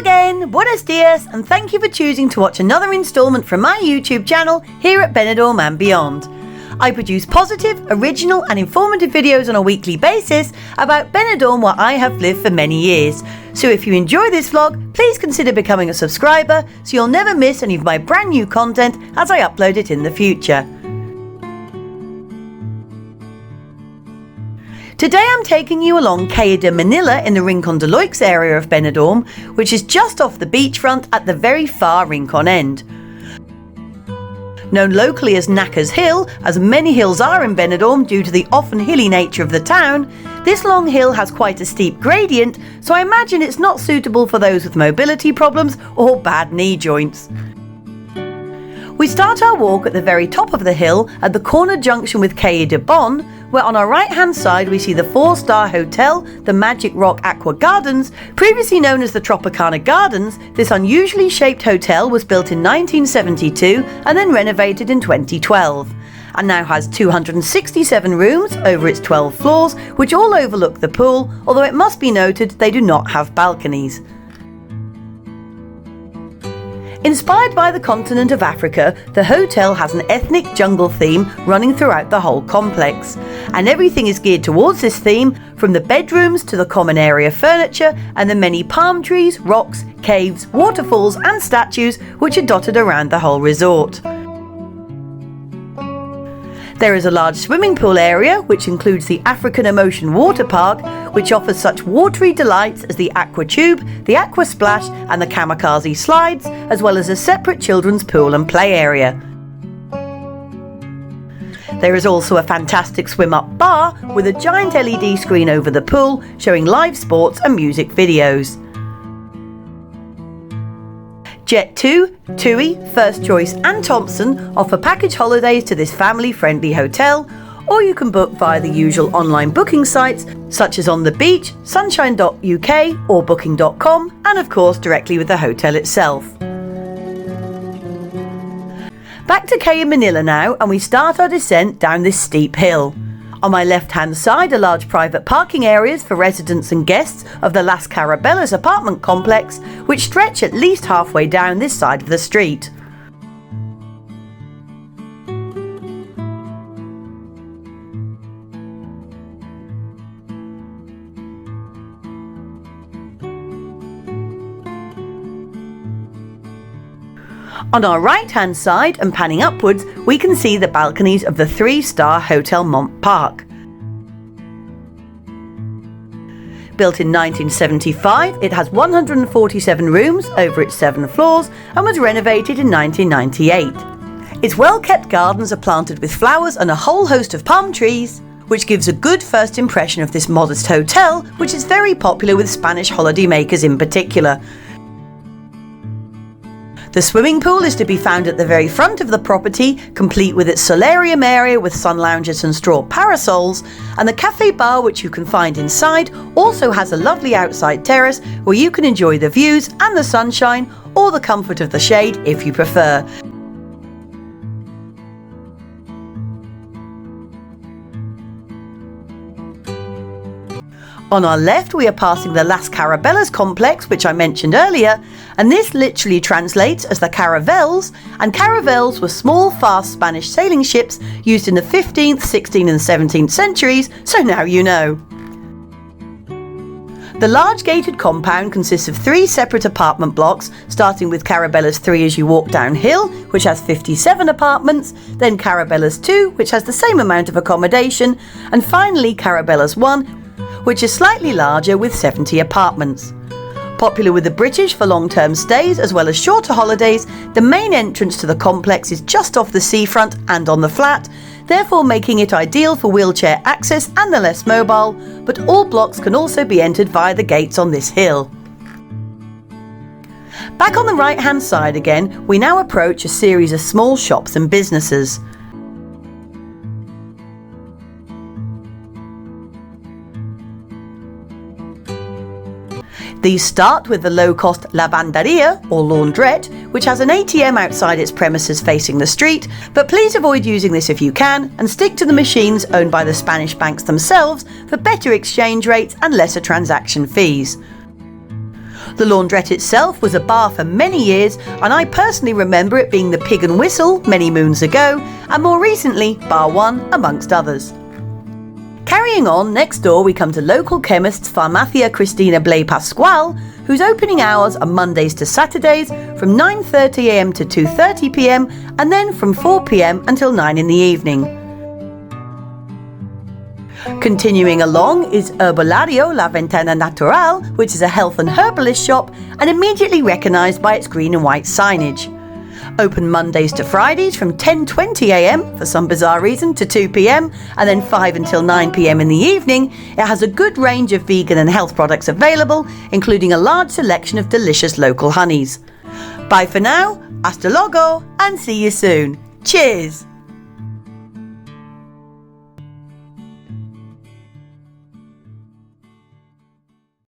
again, buenos dias, and thank you for choosing to watch another instalment from my YouTube channel here at Benidorm and beyond. I produce positive, original and informative videos on a weekly basis about Benidorm where I have lived for many years. So if you enjoy this vlog, please consider becoming a subscriber so you'll never miss any of my brand new content as I upload it in the future. Today I'm taking you along Calle Manila in the Rincon de Loix area of Benidorm, which is just off the beachfront at the very far Rincon end. Known locally as Knacker's Hill, as many hills are in Benidorm due to the often hilly nature of the town, this long hill has quite a steep gradient, so I imagine it's not suitable for those with mobility problems or bad knee joints. We start our walk at the very top of the hill at the corner junction with Calle de Bon, where on our right hand side we see the 4-star hotel, the Magic Aqua Rock Gardens. Previously known as the Tropicana Gardens, this unusually shaped hotel was built in 1972 and then renovated in 2012, and now has 267 rooms over its 12 floors, which all overlook the pool, although it must be noted they do not have balconies. Inspired by the continent of Africa, the hotel has an ethnic jungle theme running throughout the whole complex, and everything is geared towards this theme, from the bedrooms to the common area furniture and the many palm trees, rocks, caves, waterfalls and statues which are dotted around the whole resort. There is a large swimming pool area which includes the African Emotion Water Park, which offers such watery delights as the Aqua Tube, the Aqua Splash and the Kamikaze slides, as well as a separate children's pool and play area. There is also a fantastic swim-up bar with a giant LED screen over the pool showing live sports and music videos. Jet2, TUI, First Choice and Thompson offer package holidays to this family-friendly hotel, or you can book via the usual online booking sites such as On The Beach, Sunshine.uk or Booking.com, and of course directly with the hotel itself. Back to Calle Manila now, and we start our descent down this steep hill. On my left hand side are large private parking areas for residents and guests of the Las Carabellas apartment complex, which stretch at least halfway down this side of the street. On our right hand side and panning upwards, we can see the balconies of the 3-star Hotel Mont Park. Built in 1975, it has 147 rooms over its 7 floors and was renovated in 1998. Its well-kept gardens are planted with flowers and a whole host of palm trees, which gives a good first impression of this modest hotel, which is very popular with Spanish holidaymakers in particular. The swimming pool is to be found at the very front of the property, complete with its solarium area with sun lounges and straw parasols, and the cafe bar which you can find inside also has a lovely outside terrace where you can enjoy the views and the sunshine, or the comfort of the shade if you prefer. On our left we are passing the Las Carabellas complex, which I mentioned earlier, and this literally translates as the Caravels, and caravels were small fast Spanish sailing ships used in the 15th, 16th and 17th centuries, so now you know. The large gated compound consists of 3 separate apartment blocks, starting with Carabellas 3 as you walk downhill, which has 57 apartments, then Carabellas 2, which has the same amount of accommodation, and finally Carabellas 1, which is slightly larger with 70 apartments. Popular with the British for long-term stays as well as shorter holidays, the main entrance to the complex is just off the seafront and on the flat, therefore making it ideal for wheelchair access and the less mobile, but all blocks can also be entered via the gates on this hill. Back on the right-hand side again, we now approach a series of small shops and businesses. These start with the low-cost lavanderia or laundrette, which has an ATM outside its premises facing the street, but please avoid using this if you can and stick to the machines owned by the Spanish banks themselves for better exchange rates and lesser transaction fees. The laundrette itself was a bar for many years, and I personally remember it being the Pig and Whistle many moons ago, and more recently Bar One amongst others. Carrying on, next door we come to local chemists Farmacia Cristina Blay Pascual, whose opening hours are Mondays to Saturdays from 9:30 a.m. to 2:30 p.m. and then from 4 p.m. until 9 in the evening. Continuing along is Herbolario La Ventana Natural, which is a health and herbalist shop and immediately recognised by its green and white signage. Open Mondays to Fridays from 10:20 a.m. for some bizarre reason to 2 p.m. and then 5 until 9 p.m. in the evening. It has a good range of vegan and health products available, including a large selection of delicious local honeys. Bye for now, hasta luego, and see you soon. Cheers!